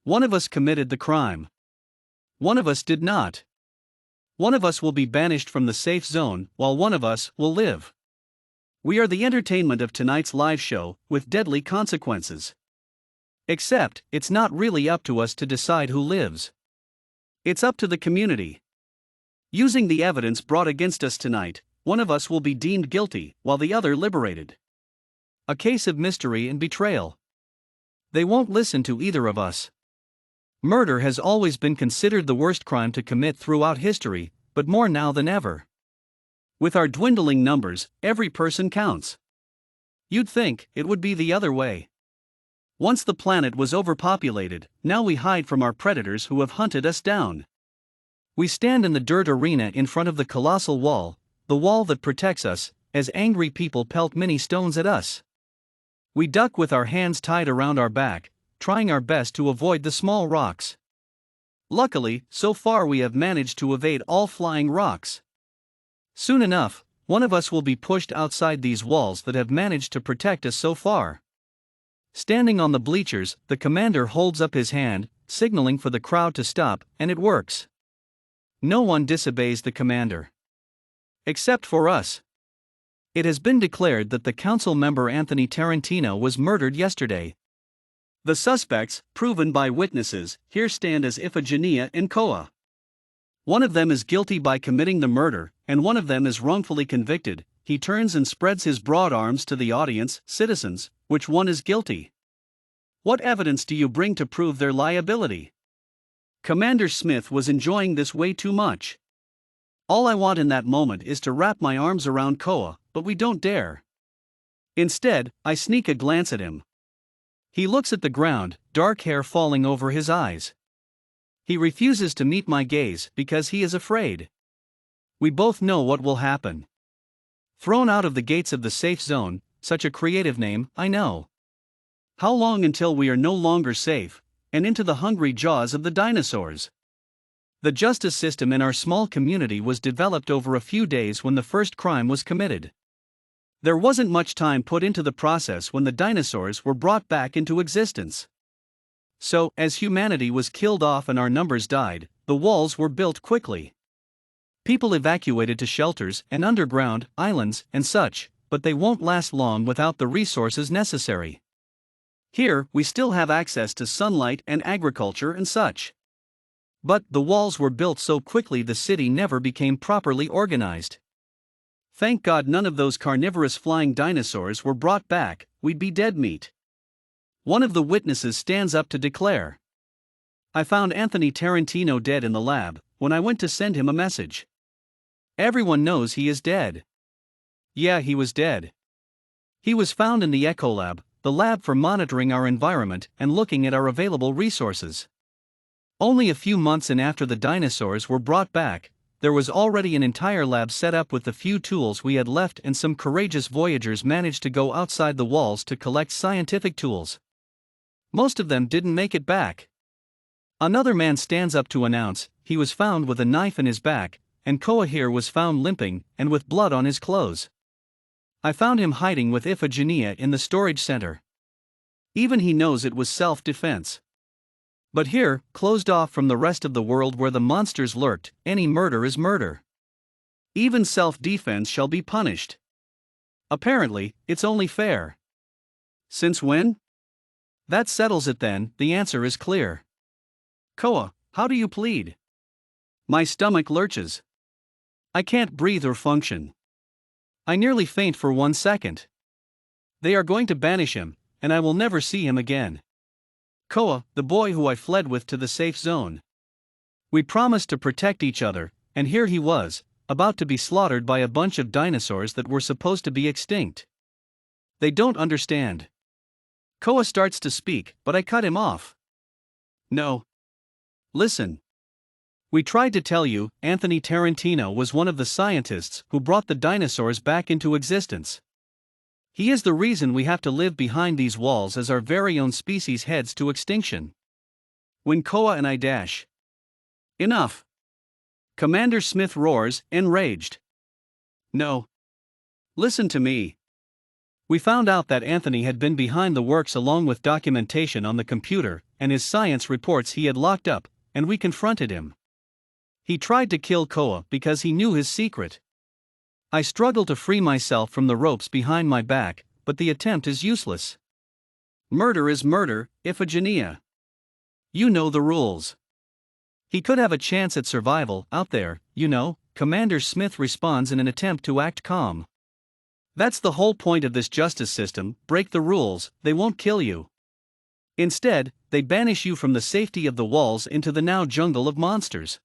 One of us committed the crime. One of us did not. One of us will be banished from the safe zone, while one of us will live. We are the entertainment of tonight's live show, with deadly consequences. Except, it's not really up to us to decide who lives. It's up to the community. Using the evidence brought against us tonight, one of us will be deemed guilty, while the other liberated. A case of mystery and betrayal. They won't listen to either of us. Murder has always been considered the worst crime to commit throughout history, but more now than ever. With our dwindling numbers, every person counts. You'd think it would be the other way. Once the planet was overpopulated, now we hide from our predators who have hunted us down. We stand in the dirt arena in front of the colossal wall, the wall that protects us, as angry people pelt many stones at us. We duck with our hands tied around our back, trying our best to avoid the small rocks. Luckily, so far we have managed to evade all flying rocks. Soon enough, one of us will be pushed outside these walls that have managed to protect us so far. Standing on the bleachers, the commander holds up his hand, signaling for the crowd to stop, and it works. No one disobeys the commander. Except for us. It has been declared that the council member Anthony Tarantino was murdered yesterday. The suspects, proven by witnesses, here stand as Iphigenia and Koa. One of them is guilty by committing the murder, and one of them is wrongfully convicted. He turns and spreads his broad arms to the audience. Citizens, which one is guilty? What evidence do you bring to prove their liability? Commander Smith was enjoying this way too much. All I want in that moment is to wrap my arms around Koa, but we don't dare. Instead, I sneak a glance at him. He looks at the ground, dark hair falling over his eyes. He refuses to meet my gaze because he is afraid. We both know what will happen. Thrown out of the gates of the safe zone, such a creative name, I know. How long until we are no longer safe, and into the hungry jaws of the dinosaurs? The justice system in our small community was developed over a few days when the first crime was committed. There wasn't much time put into the process when the dinosaurs were brought back into existence. So, as humanity was killed off and our numbers died, the walls were built quickly. People evacuated to shelters and underground islands and such, but they won't last long without the resources necessary. Here, we still have access to sunlight and agriculture and such. But the walls were built so quickly the city never became properly organized. Thank God none of those carnivorous flying dinosaurs were brought back, we'd be dead meat. One of the witnesses stands up to declare. I found Anthony Tarantino dead in the lab when I went to send him a message. Everyone knows he is dead. Yeah, he was dead. He was found in the Ecolab, the lab for monitoring our environment and looking at our available resources. Only a few months in after the dinosaurs were brought back, there was already an entire lab set up with the few tools we had left, and some courageous voyagers managed to go outside the walls to collect scientific tools. Most of them didn't make it back. Another man stands up to announce he was found with a knife in his back, and Koa here was found limping and with blood on his clothes. I found him hiding with Iphigenia in the storage center. Even he knows it was self-defense. But here, closed off from the rest of the world where the monsters lurked, any murder is murder. Even self-defense shall be punished. Apparently, it's only fair. Since when? That settles it then, the answer is clear. Koa, how do you plead? My stomach lurches. I can't breathe or function. I nearly faint for 1 second. They are going to banish him, and I will never see him again. Koa, the boy who I fled with to the safe zone. We promised to protect each other, and here he was, about to be slaughtered by a bunch of dinosaurs that were supposed to be extinct. They don't understand. Koa starts to speak, but I cut him off. No. Listen. We tried to tell you, Anthony Tarantino was one of the scientists who brought the dinosaurs back into existence. He is the reason we have to live behind these walls as our very own species heads to extinction. When Koa and I dash. Enough. Commander Smith roars, enraged. No. Listen to me. We found out that Anthony had been behind the works along with documentation on the computer and his science reports he had locked up, and we confronted him. He tried to kill Koa because he knew his secret. I struggle to free myself from the ropes behind my back, but the attempt is useless. Murder is murder, Iphigenia. You know the rules. He could have a chance at survival out there, you know. Commander Smith responds in an attempt to act calm. That's the whole point of this justice system: break the rules, they won't kill you. Instead, they banish you from the safety of the walls into the now jungle of monsters.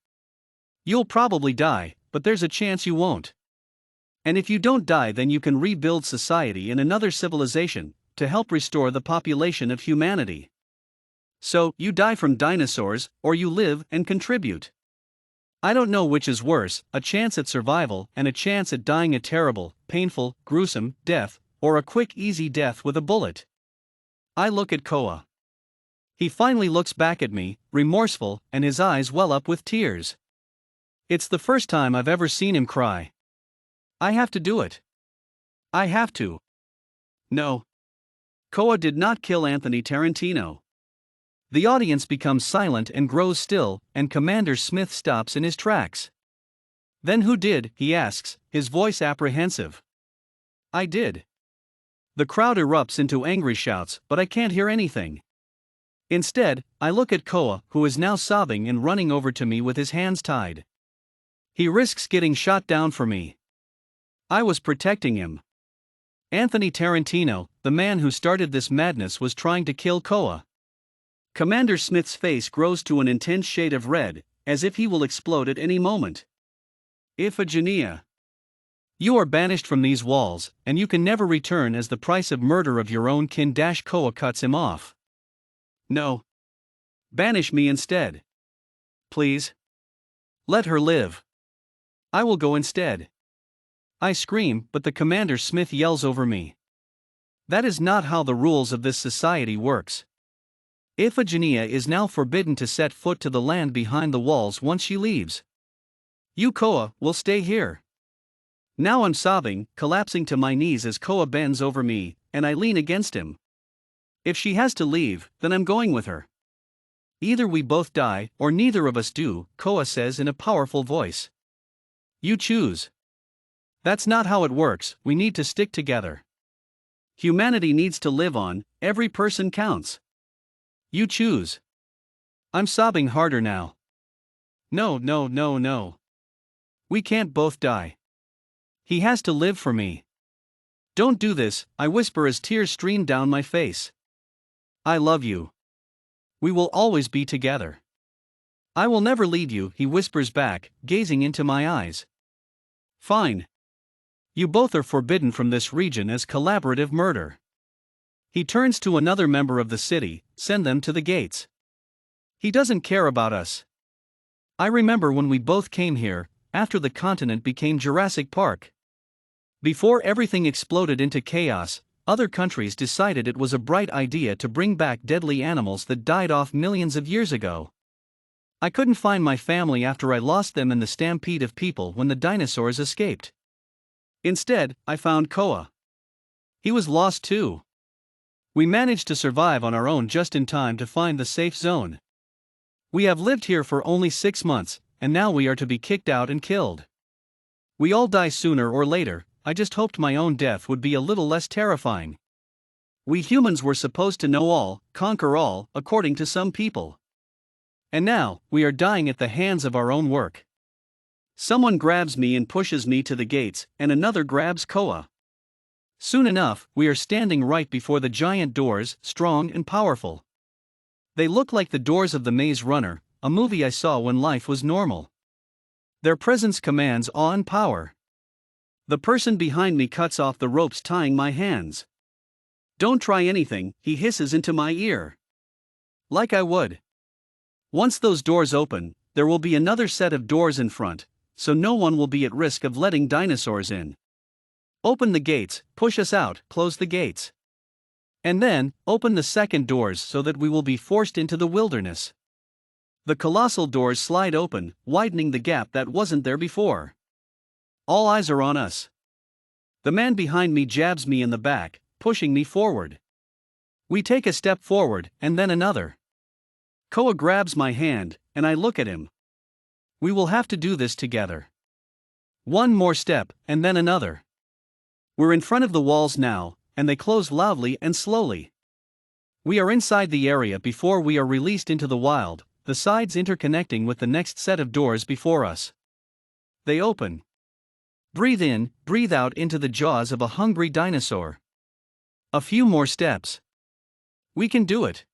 You'll probably die, but there's a chance you won't. And if you don't die, then you can rebuild society in another civilization, to help restore the population of humanity. So, you die from dinosaurs, or you live and contribute. I don't know which is worse, a chance at survival and a chance at dying a terrible, painful, gruesome death, or a quick, easy death with a bullet. I look at Koa. He finally looks back at me, remorseful, and his eyes well up with tears. It's the first time I've ever seen him cry. I have to do it. I have to. No. Koa did not kill Anthony Tarantino. The audience becomes silent and grows still, and Commander Smith stops in his tracks. Then who did, he asks, his voice apprehensive. I did. The crowd erupts into angry shouts, but I can't hear anything. Instead, I look at Koa, who is now sobbing and running over to me with his hands tied. He risks getting shot down for me. I was protecting him. Anthony Tarantino, the man who started this madness, was trying to kill Koa. Commander Smith's face grows to an intense shade of red, as if he will explode at any moment. Iphigenia. You are banished from these walls, and you can never return as the price of murder of your own kin. Koa cuts him off. No. Banish me instead. Please. Let her live. I will go instead. I scream, but the Commander Smith yells over me. That is not how the rules of this society works. Iphigenia is now forbidden to set foot to the land behind the walls once she leaves. You, Koa, will stay here. Now I'm sobbing, collapsing to my knees as Koa bends over me, and I lean against him. If she has to leave, then I'm going with her. Either we both die, or neither of us do, Koa says in a powerful voice. You choose. That's not how it works, we need to stick together. Humanity needs to live on, every person counts. You choose. I'm sobbing harder now. No, no, no, no. We can't both die. He has to live for me. Don't do this, I whisper as tears stream down my face. I love you. We will always be together. I will never leave you, he whispers back, gazing into my eyes. Fine. You both are forbidden from this region as collaborative murder. He turns to another member of the city, send them to the gates. He doesn't care about us. I remember when we both came here, after the continent became Jurassic Park. Before everything exploded into chaos, other countries decided it was a bright idea to bring back deadly animals that died off millions of years ago. I couldn't find my family after I lost them in the stampede of people when the dinosaurs escaped. Instead, I found Koa. He was lost too. We managed to survive on our own just in time to find the safe zone. We have lived here for only 6 months, and now we are to be kicked out and killed. We all die sooner or later, I just hoped my own death would be a little less terrifying. We humans were supposed to know all, conquer all, according to some people. And now, we are dying at the hands of our own work. Someone grabs me and pushes me to the gates, and another grabs Koa. Soon enough, we are standing right before the giant doors, strong and powerful. They look like the doors of the Maze Runner, a movie I saw when life was normal. Their presence commands awe and power. The person behind me cuts off the ropes tying my hands. Don't try anything, he hisses into my ear. Like I would. Once those doors open, there will be another set of doors in front, so no one will be at risk of letting dinosaurs in. Open the gates, push us out, close the gates. And then, open the second doors so that we will be forced into the wilderness. The colossal doors slide open, widening the gap that wasn't there before. All eyes are on us. The man behind me jabs me in the back, pushing me forward. We take a step forward, and then another. Koa grabs my hand, and I look at him. We will have to do this together. One more step, and then another. We're in front of the walls now, and they close loudly and slowly. We are inside the area before we are released into the wild, the sides interconnecting with the next set of doors before us. They open. Breathe in, breathe out into the jaws of a hungry dinosaur. A few more steps. We can do it.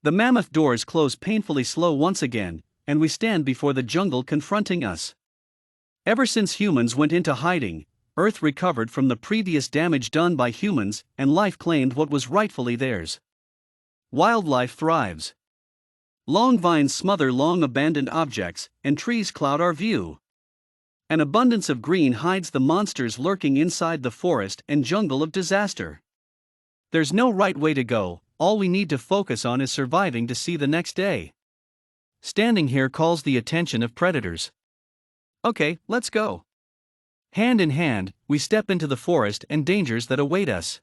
The mammoth doors close painfully slow once again, and we stand before the jungle confronting us. Ever since humans went into hiding, Earth recovered from the previous damage done by humans, and life claimed what was rightfully theirs. Wildlife thrives. Long vines smother long abandoned objects, and trees cloud our view. An abundance of green hides the monsters lurking inside the forest and jungle of disaster. There's no right way to go, all we need to focus on is surviving to see the next day. Standing here calls the attention of predators. Okay, let's go. Hand in hand, we step into the forest and dangers that await us.